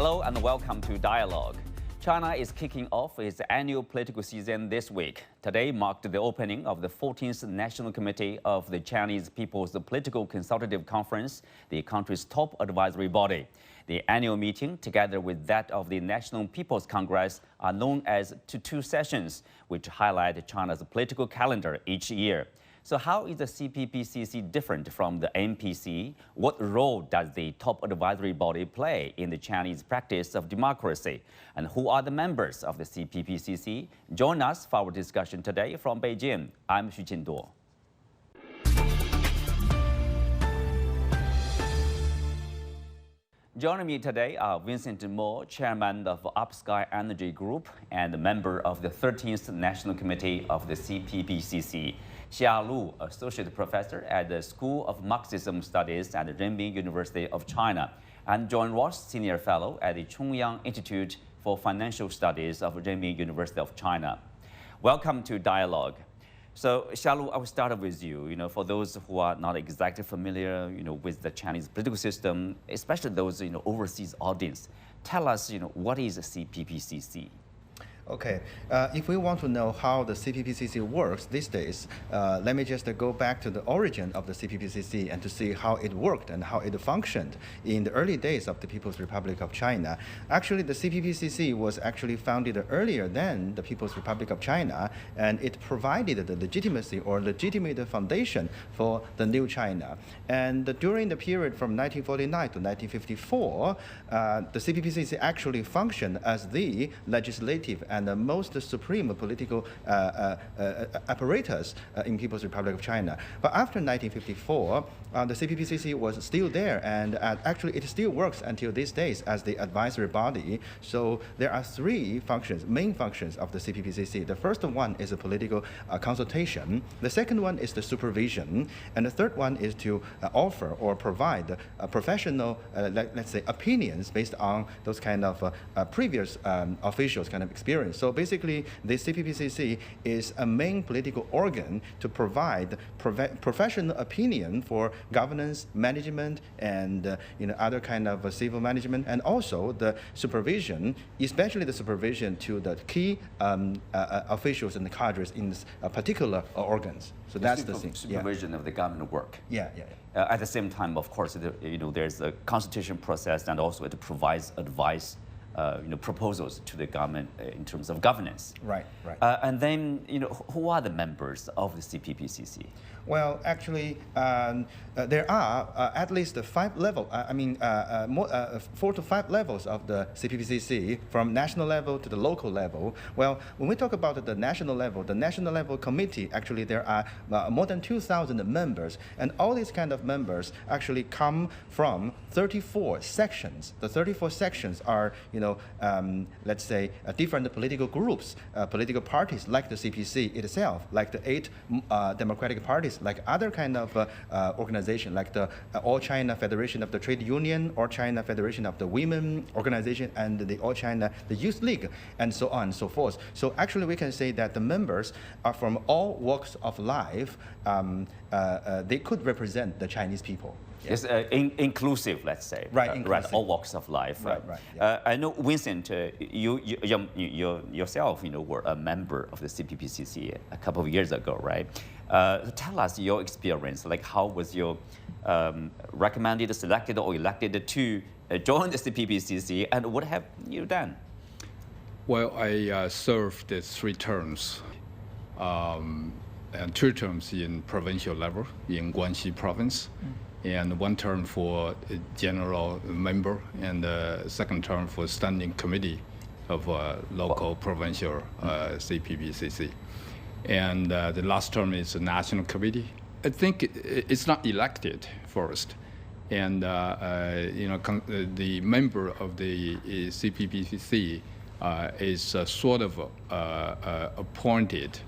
Hello and welcome to Dialogue. China is kicking off its annual political season this week. Today marked the opening of the 14th National Committee of the Chinese People's Political Consultative Conference, the country's top advisory body. The annual meeting, together with that of the National People's Congress, are known as two sessions, which highlight China's political calendar each year. So how is the CPPCC different from the NPC? What role does the top advisory body play in the Chinese practice of democracy? And who are the members of the CPPCC? Join us for our discussion today from Beijing. I'm Xu Qinduo. Joining me today are Vincent Mo, chairman of Upsky Energy Group and member of the 13th National Committee of the CPPCC. Xia Lu, associate professor at the School of Marxism Studies at the Renmin University of China, and John Ross, senior fellow at the Chongyang Institute for Financial Studies of Renmin University of China. Welcome to Dialogue. So, Xia Lu, I will start with you. For those who are not exactly familiar, with the Chinese political system, especially those, overseas audience, tell us, what is the CPPCC? Okay, if we want to know how the CPPCC works these days, let me just go back to the origin of the CPPCC and to see how it worked and how it functioned in the early days of the People's Republic of China. Actually, the CPPCC was actually founded earlier than the People's Republic of China, and it provided the legitimacy or legitimate foundation for the new China. And during the period from 1949 to 1954, the CPPCC actually functioned as the legislative and the most supreme political apparatus in People's Republic of China. But after 1954, the CPPCC was still there, and actually it still works until these days as the advisory body. So there are three functions, main functions of the CPPCC. The first one is a political consultation. The second one is the supervision. And the third one is to offer or provide professional, let's say, opinions based on those kind of previous officials' kind of experience. So basically, the CPPCC is a main political organ to provide professional opinion for governance, management, and other kind of civil management, and also the supervision, especially the supervision to the key officials and the cadres in particular organs. So that's the thing. Supervision of the government work. Yeah. At the same time, of course, there's a constitution process, and also it provides advice. Proposals to the government in terms of governance. Right. And then, who are the members of the CPPCC? Well, actually, there are at least 5 levels. 4 to 5 levels of the CPPCC, from national level to the local level. Well, when we talk about the national level committee, actually there are more than 2,000 members, and all these kind of members actually come from 34 sections. The 34 sections are, let's say, different political groups, political parties like the CPC itself, like the 8 democratic parties, like other kind of organization, like the All China Federation of the Trade Union, All China Federation of the Women Organization, and the All China the Youth League, and so on and so forth. So actually, we can say that the members are from all walks of life. They could represent the Chinese people. Yeah. It's inclusive, let's say. Right, inclusive. All walks of life. Right. Yeah. I know, Vincent, you yourself, were a member of the CPPCC a couple of years ago, right? Tell us your experience. Like, how was you recommended, selected, or elected to join the CPPCC, and what have you done? Well, I served 3 terms. And 2 terms in provincial level in Guangxi province, and 1 term for general member, and the 2nd term for standing committee of local provincial CPPCC. And the last term is a national committee. I think it's not elected first. And the member of the CPPCC is sort of appointed,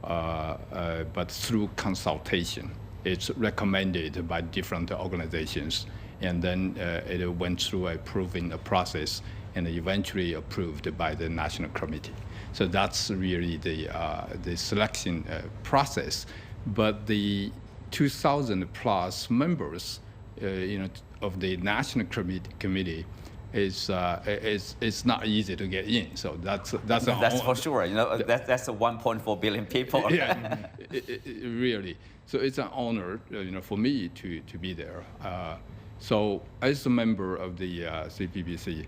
but through consultation. It's recommended by different organizations, and then it went through a proving process and eventually approved by the National Committee. So that's really the selection process. But the 2,000 plus members of the National Committee it's not easy to get in. So that's for sure. You know, that's 1.4 billion people. Yeah, really. So it's an honor, for me to be there. So as a member of the CPPC,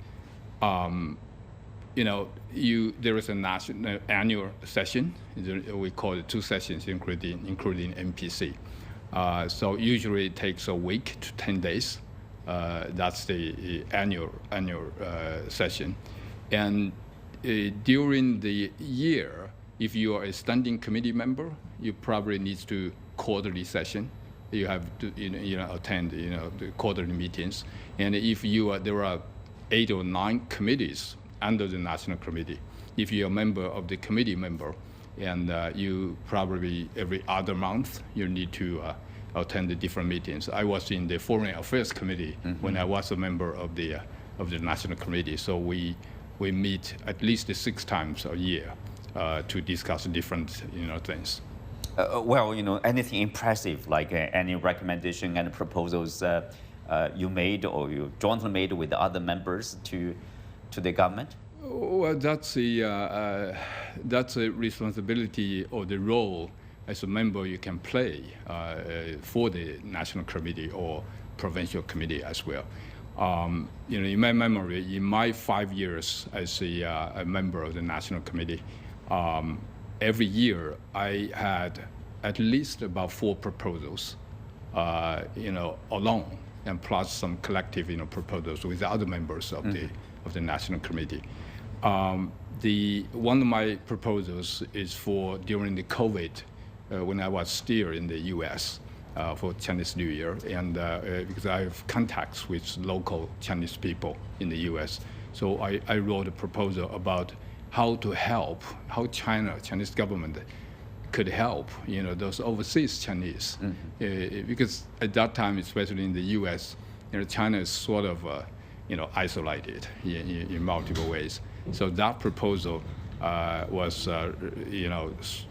there is a national annual session. We call it 2 sessions, including MPC. So usually it takes a week to 10 days. That's the annual session. And during the year, if you are a standing committee member, you probably need to quarterly session. You have to attend the quarterly meetings. And if there are 8 or 9 committees under the national committee, if you're a member of the committee member, and you probably every other month you need to attend the different meetings. I was in the Foreign Affairs Committee when I was a member of the National Committee. So we meet at least 6 times a year to discuss different things. Well, anything impressive, like any recommendation and proposals you made or you jointly made with the other members to the government? Well, that's a responsibility or the role as a member you can play for the national committee or provincial committee as well. In my memory, in my 5 years as a member of the national committee, every year I had at least about 4 proposals, alone, and plus some collective, proposals with other members of the national committee. One of my proposals is for during the COVID, when I was still in the U.S. For Chinese New Year, and because I have contacts with local Chinese people in the U.S., so I wrote a proposal about how Chinese government could help, those overseas Chinese, because at that time, especially in the U.S., China is sort of, isolated in multiple ways. So that proposal was,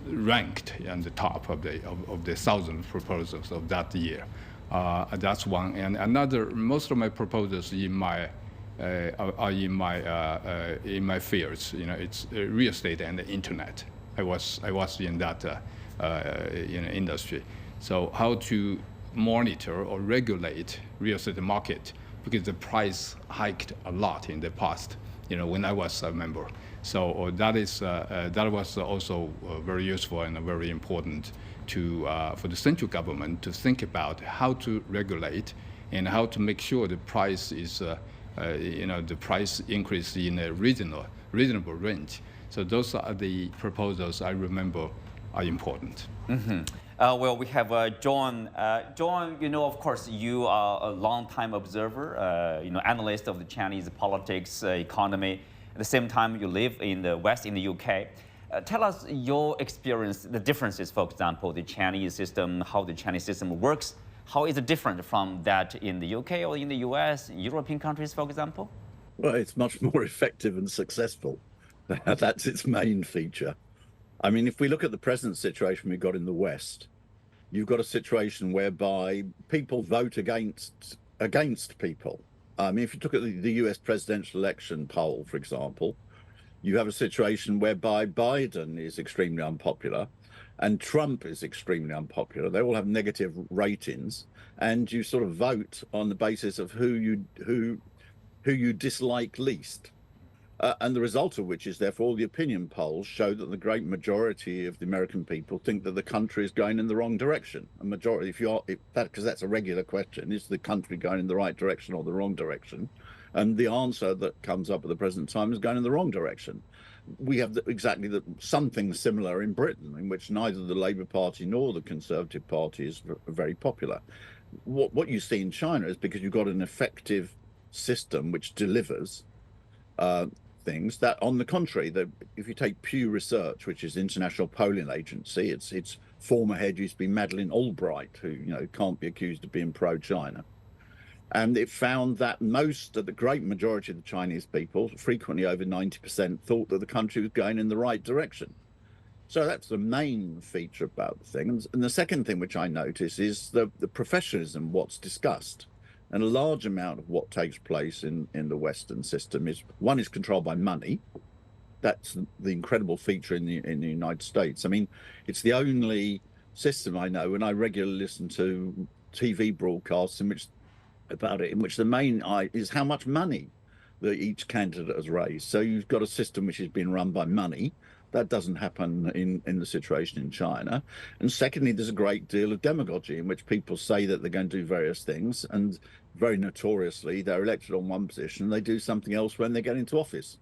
ranked on the top of the 1,000 proposals of that year. That's one, and another. Most of my proposals are in my fields. It's real estate and the internet. I was in that industry. So how to monitor or regulate real estate market, because the price hiked a lot in the past, when I was a member. So that was also very useful and very important for the central government to think about how to regulate and how to make sure the price is, the price increase in a reasonable range. So those are the proposals I remember are important. Well, we have John. John, of course, you are a long-time observer, analyst of the Chinese politics, economy. At the same time, you live in the West, in the UK. Tell us your experience, the differences, for example, the Chinese system, how the Chinese system works. How is it different from that in the UK or in the US, European countries, for example? Well, it's much more effective and successful. That's its main feature. I mean, if we look at the present situation we've got in the West, you've got a situation whereby people vote against people. I mean, if you look at the US presidential election poll, for example, you have a situation whereby Biden is extremely unpopular and Trump is extremely unpopular. They all have negative ratings, and you sort of vote on the basis of who you dislike least. And the result of which is, therefore, all the opinion polls show that the great majority of the American people think that the country is going in the wrong direction. A majority, because that's a regular question, is the country going in the right direction or the wrong direction? And the answer that comes up at the present time is going in the wrong direction. We have something similar in Britain, in which neither the Labour Party nor the Conservative Party is very popular. What you see in China is, because you've got an effective system which delivers things, that on the contrary, if you take Pew Research, which is international polling agency, its former head used to be Madeleine Albright, who can't be accused of being pro-China, and it found that the great majority of the Chinese people, frequently over 90%, thought that the country was going in the right direction. So that's the main feature about the thing. And the second thing which I notice is the professionalism, what's discussed. And a large amount of what takes place in the Western system is controlled by money. That's the incredible feature in the United States. I mean, it's the only system I know, and I regularly listen to TV broadcasts in which the main eye is how much money that each candidate has raised. So you've got a system which is being run by money. That doesn't happen in the situation in China. And secondly, there's a great deal of demagogy in which people say that they're going to do various things, and very notoriously, they're elected on one position and they do something else when they get into office.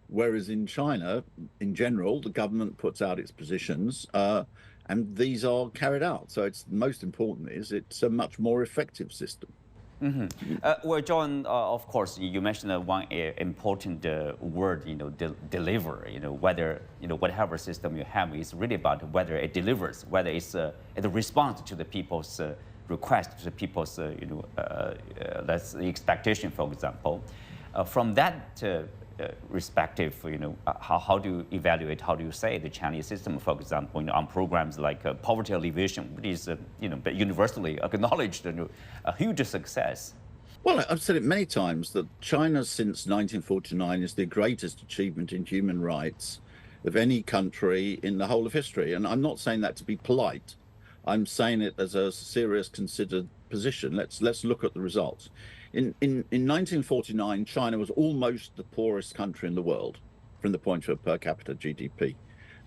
Whereas in China, in general, the government puts out its positions and these are carried out. So it's most important is it's a much more effective system. Well, John, of course, you mentioned one important word, deliver. Whether whatever system you have is really about whether it delivers, whether it's a response to the people's request, to the people's that's the expectation, for example. From that perspective, how do you evaluate? How do you say the Chinese system, for example, on programs like poverty alleviation, which is universally acknowledged a huge success? Well, I've said it many times that China since 1949 is the greatest achievement in human rights of any country in the whole of history. And I'm not saying that to be polite. I'm saying it as a serious, considered position. Let's look at the results. In 1949, China was almost the poorest country in the world from the point of per capita GDP.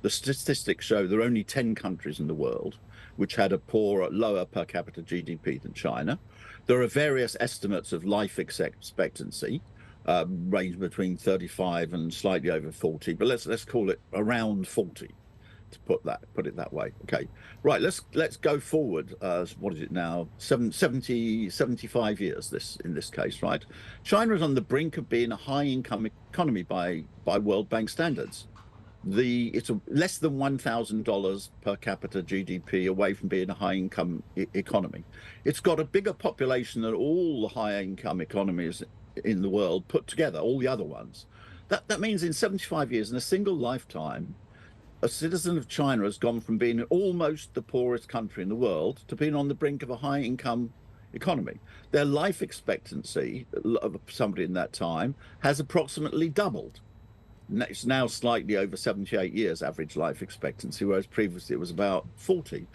The statistics show there are only 10 countries in the world which had a lower per capita GDP than China. There are various estimates of life expectancy, range between 35 and slightly over 40, but let's call it around 40. To put it that way. Okay, right. Let's go forward. What is it now? 75 years. In this case, right? China is on the brink of being a high-income economy by World Bank standards. It's less than $1,000 per capita GDP away from being a high-income economy. It's got a bigger population than all the high-income economies in the world put together, all the other ones. That means in 75 years, in a single lifetime, a citizen of China has gone from being almost the poorest country in the world to being on the brink of a high-income economy. Their life expectancy of somebody in that time has approximately doubled. It's now slightly over 78 years average life expectancy, whereas previously it was about 40.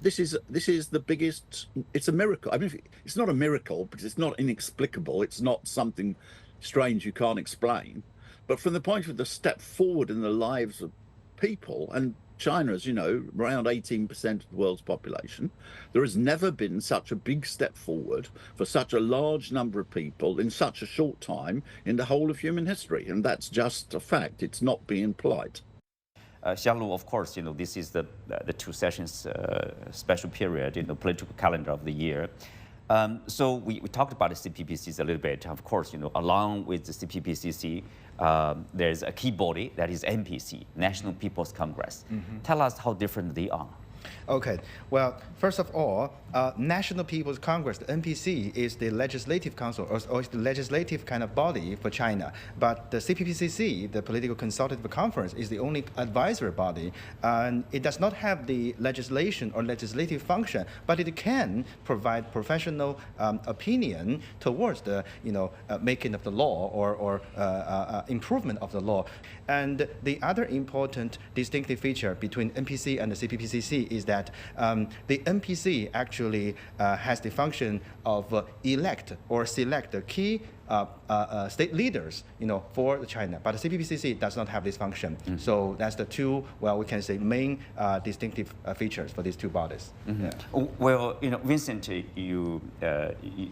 This is the biggest. It's a miracle. I mean, it's not a miracle because it's not inexplicable. It's not something strange you can't explain. But from the point of the step forward in the lives of people, and China, as you know, around 18% of the world's population, there has never been such a big step forward for such a large number of people in such a short time in the whole of human history. And that's just a fact. It's not being polite. Xia Lu, of course, this is the two sessions special period in the political calendar of the year. So we talked about the CPPCC a little bit. Of course, along with the CPPCC, there's a key body that is NPC, National People's Congress. Tell us how different they are. Okay. Well, first of all, National People's Congress, the NPC, is the legislative council or is the legislative kind of body for China. But the CPPCC, the Political Consultative Conference, is the only advisory body. And it does not have the legislation or legislative function, but it can provide professional opinion towards the making of the law or improvement of the law. And the other important distinctive feature between NPC and the CPPCC is that the NPC actually has the function of elect or select the key state leaders, for China. But the CPPCC does not have this function. So that's the two, we can say, main distinctive features for these two bodies. Yeah. Well, Vincent, you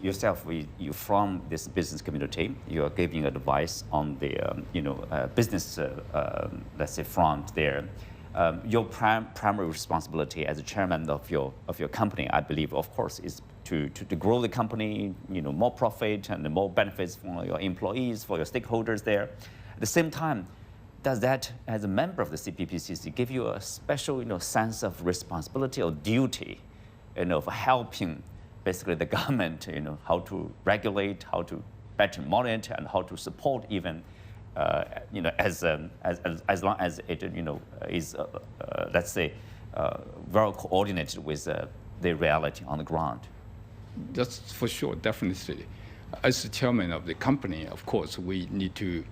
yourself, you from this business community, you are giving advice on the business, let's say, front there. Your primary responsibility as a chairman of your company, I believe, of course, is to grow the company, more profit and more benefits for your employees, for your stakeholders there. At the same time, does that, as a member of the CPPCC, give you a special, sense of responsibility or duty, for helping basically the government, how to regulate, how to better monitor, and how to support even, as long as it, is, let's say, well coordinated with the reality on the ground? That's for sure, definitely. As the chairman of the company, of course, we need to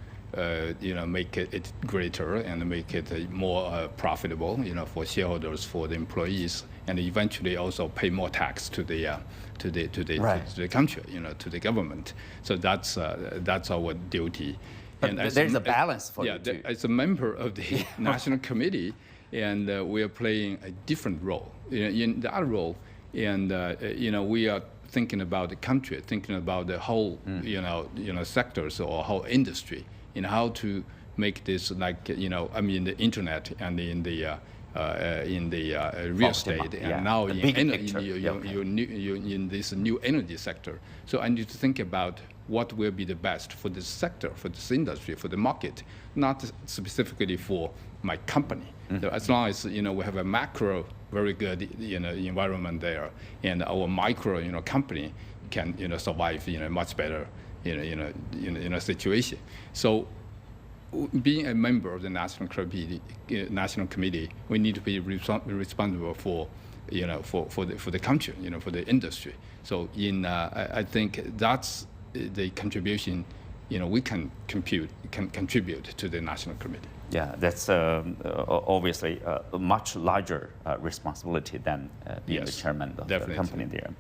make it greater and make it more profitable, for shareholders, for the employees, and eventually also pay more tax to the country, to the government. So that's our duty. But there's a balance for you too. As a member of the National Committee, and we are playing a different role. In that role, and we are thinking about the country, thinking about the whole, sectors or whole industry, how to make this the internet and in the real estate, and now in this new energy sector. So I need to think about what will be the best for this sector, for this industry, for the market, not specifically for my company. So as long as we have a macro very good environment there, and our micro company can survive much better situation. So being a member of the National Committee, we need to be responsible for for the country, for the industry. So I think that's the contribution we can contribute to the National Committee. Yeah, that's obviously a much larger responsibility than being the chairman of the company there.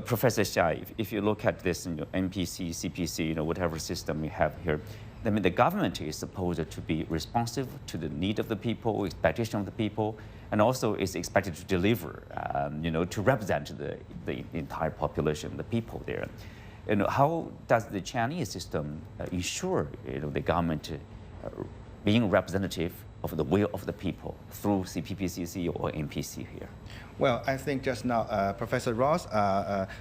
Professor Xia, if you look at this NPC, CPC, whatever system we have here, I mean, the government is supposed to be responsive to the need of the people, expectation of the people, and also is expected to deliver, to represent the entire population, the people there. How does the Chinese system ensure the government being representative of the will of the people through CPPCC or NPC here? Well, I think just now Professor Ross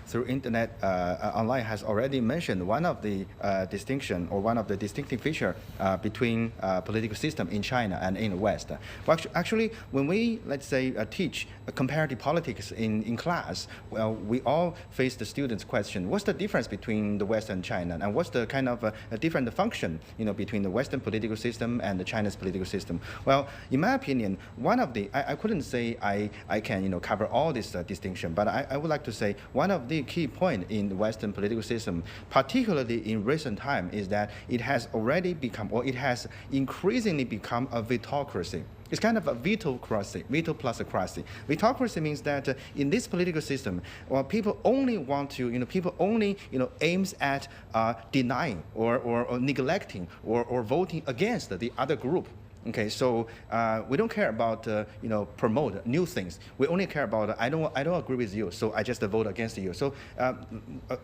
through internet online has already mentioned one of the distinction or one of the distinctive feature between political system in China and in the West. Well, actually, when we, let's say, teach comparative politics in class, well, we all face the students' question, what's the difference between the West and China? And what's the kind of a different function, between the Western political system and the Chinese political system? Well, in my opinion, one of the, I couldn't say I can, cover all this distinction, but I would like to say one of the key points in the Western political system, particularly in recent time, is that it has already become, or it has increasingly become a vetocracy. It's kind of a vetocracy, veto plus acracy. Vetocracy means that in this political system, well, people only want to, people only, aims at denying or neglecting or voting against the other group. Okay, so we don't care about promote new things. We only care about I don't agree with you, so I just vote against you. So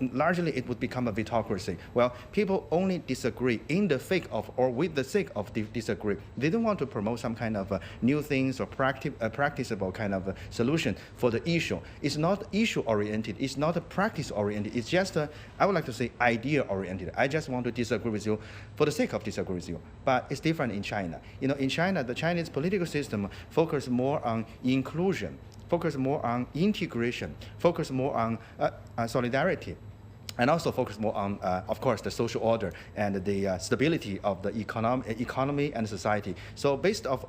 largely it would become a vetocracy. Well, people only disagree in the sake of or with the sake of disagree. They don't want to promote some kind of new things or practicable kind of solution for the issue. It's not issue oriented. It's not practice oriented. It's just I would like to say idea oriented. I just want to disagree with you for the sake of disagree with you. But it's different in China. In China, the Chinese political system focuses more on inclusion, focus more on integration, focus more on solidarity, and also focus more on, of course, the social order and the stability of the economy and society. So based off,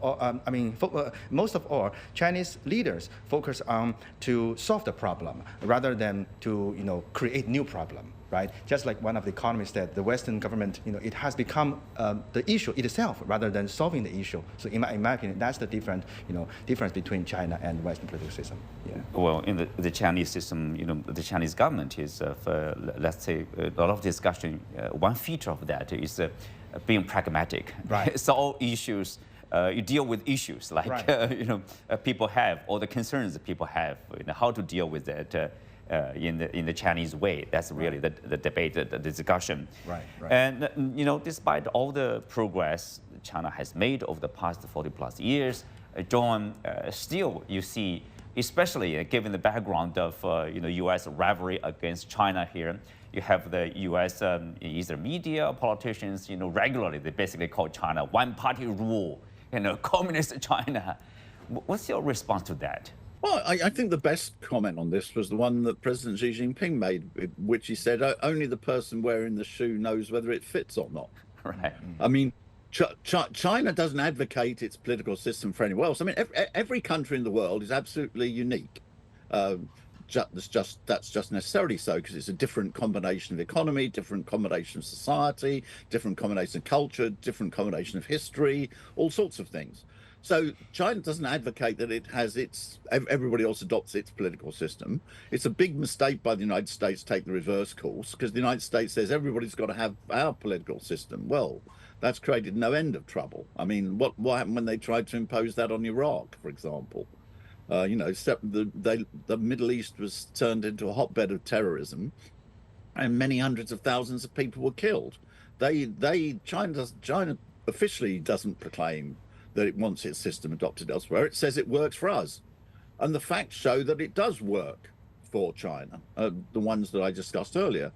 most of all, Chinese leaders focus on to solve the problem rather than to, create new problem. Right? Just like one of the economists said, the Western government, it has become the issue itself rather than solving the issue. So in my opinion, that's the difference between China and the Western political system. Yeah. Well, in the Chinese system, the Chinese government is, let's say, a lot of discussion. One feature of that is being pragmatic. Right. Solve issues. You deal with issues like right. People have, or the concerns that people have. How to deal with that. In the Chinese way, that's really right. the debate, the discussion. Right. And despite all the progress China has made over the past 40+ years, John, still you see, especially given the background of U.S. rivalry against China here, you have the U.S. Either media, politicians, regularly they basically call China one-party rule, communist China. What's your response to that? Well, I think the best comment on this was the one that President Xi Jinping made, which he said, only the person wearing the shoe knows whether it fits or not. Right. I mean, China doesn't advocate its political system for anyone else. I mean, every country in the world is absolutely unique. just necessarily so, because it's a different combination of economy, different combination of society, different combination of culture, different combination of history, all sorts of things. So China doesn't advocate that it has everybody else adopts its political system. It's a big mistake by the United States to take the reverse course, because the United States says everybody's got to have our political system. Well, that's created no end of trouble. I mean, what happened when they tried to impose that on Iraq, for example? The Middle East was turned into a hotbed of terrorism, and many hundreds of thousands of people were killed. China officially doesn't proclaim that it wants its system adopted elsewhere. It says it works for us, and the facts show that it does work for China. The ones that I discussed earlier.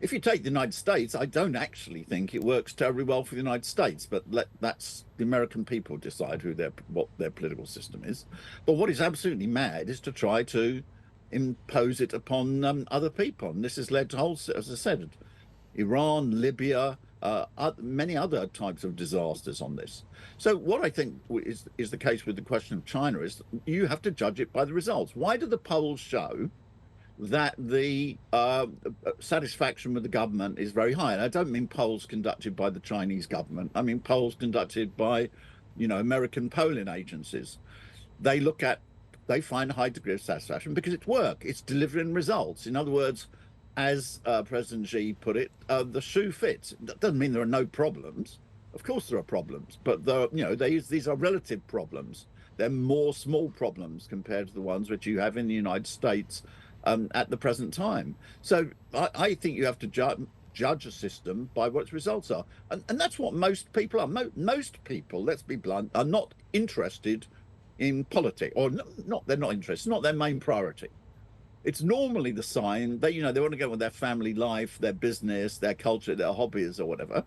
If you take the United States, I don't actually think it works terribly well for the United States, but that's the American people decide what their political system is. But what is absolutely mad is to try to impose it upon other people. And this has led to as I said, Iran, Libya, many other types of disasters on this. So what I think is the case with the question of China is you have to judge it by the results. Why do the polls show that the satisfaction with the government is very high? And I don't mean polls conducted by the Chinese government. I mean polls conducted by, American polling agencies. They find a high degree of satisfaction because it's work. It's delivering results. In other words, as President Xi put it, the shoe fits. That doesn't mean there are no problems. Of course there are problems, but these are relative problems. They're more small problems compared to the ones which you have in the United States at the present time. So I think you have to judge a system by what its results are. And that's what most people are. Most people, let's be blunt, are not interested in politics, or they're not interested. It's not their main priority. It's normally the sign that, they want to go with their family life, their business, their culture, their hobbies or whatever.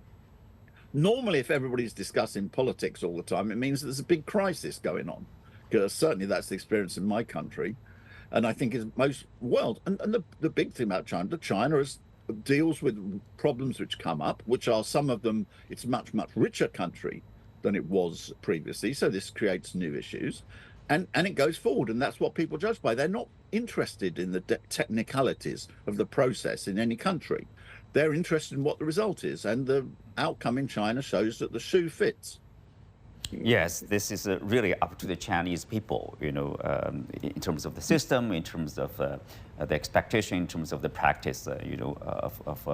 Normally, if everybody's discussing politics all the time, it means that there's a big crisis going on. Because certainly that's the experience in my country. And I think in most world. And the big thing about China deals with problems which come up, which are some of them, it's a much, much richer country than it was previously. So this creates new issues. And it goes forward, and that's what people judge by. They're not interested in the technicalities of the process in any country. They're interested in what the result is, and the outcome in China shows that the shoe fits. Yes, this is really up to the Chinese people, in terms of the system, in terms of the expectation, in terms of the practice, of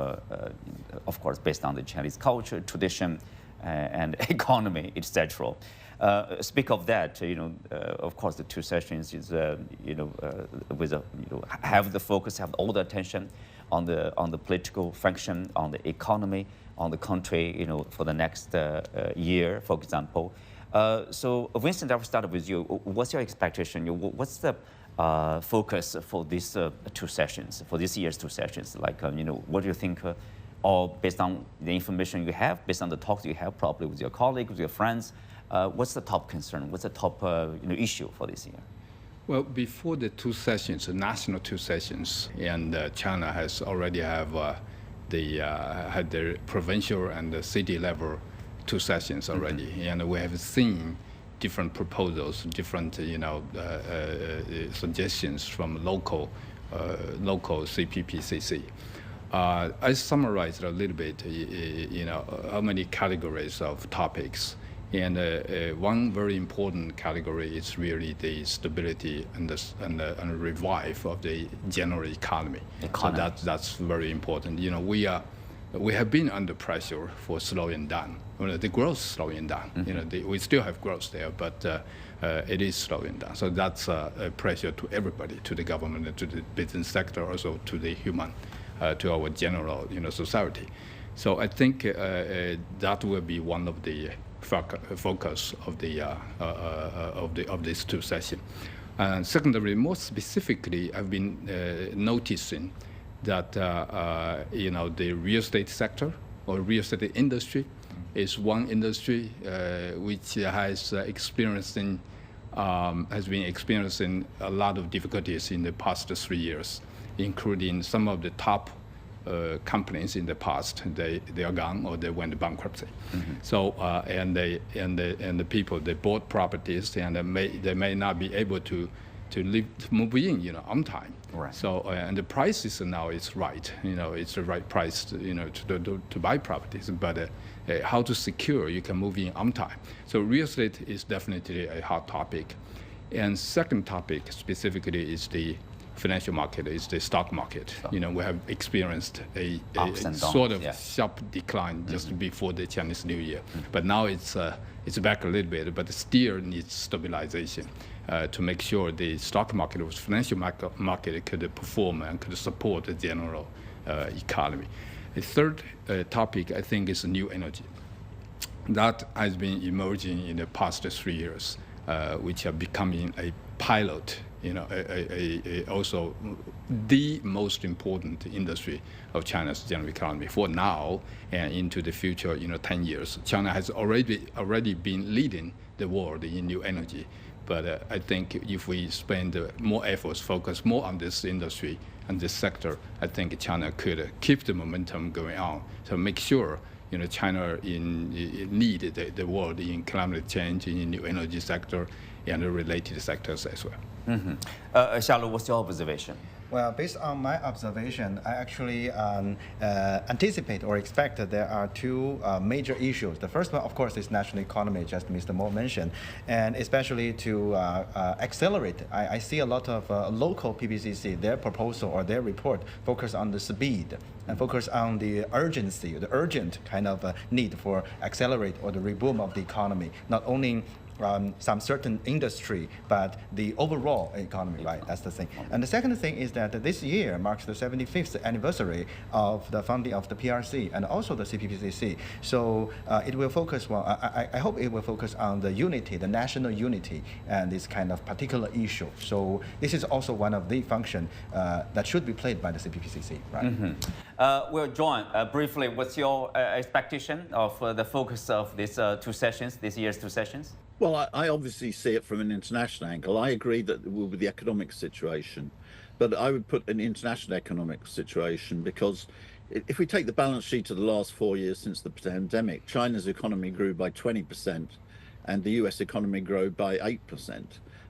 course, based on the Chinese culture, tradition, and economy, etc. Speak of that, of course, the two sessions is, have the focus, have all the attention on the political function, on the economy, on the country, for the next year, for example. So, Vincent, I'll start with you. What's your expectation? What's the focus for these two sessions, for this year's two sessions? Like, what do you think? Or based on the information you have, based on the talks you have, probably with your colleagues, with your friends, what's the top concern? What's the top issue for this year? Well, before the two sessions, the national two sessions, and China has already had the provincial and the city level two sessions already, and we have seen different proposals, different suggestions from local CPPCC. I summarized a little bit, how many categories of topics. And one very important category is really the stability and the revive of the general economy. So that's very important. We have been under pressure for slowing down. The growth is slowing down. We still have growth there, but it is slowing down. So that's a pressure to everybody, to the government, to the business sector, also to the human, to our general, society. So I think that will be one of the focus of these two sessions. And secondly, more specifically, I've been noticing that the real estate sector or real estate industry is one industry which has been experiencing a lot of difficulties in the past 3 years, including some of the top companies in the past. They are gone or they went bankruptcy. So and the people, they bought properties, and they may not be able to to move in, on time. Right. So and the prices now is right. It's the right price, to buy properties. But how to secure you can move in on time. So real estate is definitely a hot topic. And second topic specifically is the financial market, is the stock market. We have experienced a sort of sharp decline just before the Chinese New Year. But now it's back a little bit, but still needs stabilization to make sure the stock market or financial market could perform and could support the general economy. The third topic, I think, is new energy. That has been emerging in the past 3 years, which are becoming a pilot, also the most important industry of China's general economy for now and into the future, 10 years. China has already been leading the world in new energy. But I think if we spend more efforts, focus more on this industry and this sector, I think China could keep the momentum going on. So make sure China lead the world in climate change, in new energy sector, and the related sectors as well. Xia Lu, what's your observation? Well, based on my observation, I actually anticipate or expect that there are two major issues. The first one, of course, is national economy, just Mr. Mo mentioned, and especially to accelerate. I see a lot of local PPCC, their proposal or their report focus on the speed and focus on the urgency, the urgent kind of need for accelerate or the reboom of the economy, not only some certain industry, but the overall economy, right? That's the thing. And the second thing is that this year marks the 75th anniversary of the founding of the PRC and also the CPPCC. So it will focus, well, I hope it will focus on the unity, the national unity, and this kind of particular issue. So this is also one of the functions that should be played by the CPPCC, right? Well, John, briefly, what's your expectation of the focus of these two sessions, this year's two sessions? Well, I obviously see it from an international angle. I agree that with the economic situation, but I would put an international economic situation because if we take the balance sheet of the last 4 years since the pandemic, China's economy grew by 20% and the US economy grew by 8%.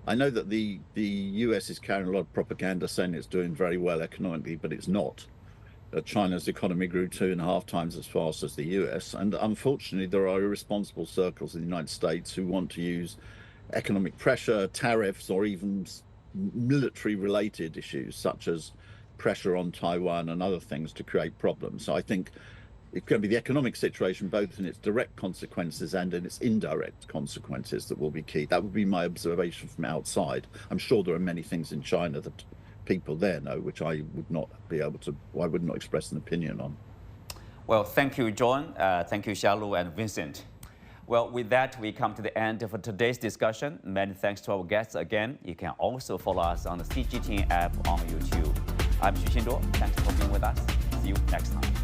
I know that the US is carrying a lot of propaganda saying it's doing very well economically, but it's not. China's economy grew 2.5 times as fast as the US. And unfortunately, there are irresponsible circles in the United States who want to use economic pressure, tariffs, or even military-related issues, such as pressure on Taiwan and other things to create problems. So I think it's going to be the economic situation, both in its direct consequences and in its indirect consequences, that will be key. That would be my observation from outside. I'm sure there are many things in China that people there know, which I would not be able to, I would not express an opinion on. Well, thank you, John. Thank you, Xia Lu and Vincent. Well, with that, we come to the end of today's discussion. Many thanks to our guests again. You can also follow us on the CGTN app on YouTube. I'm Xu Xinduo. Thanks for being with us. See you next time.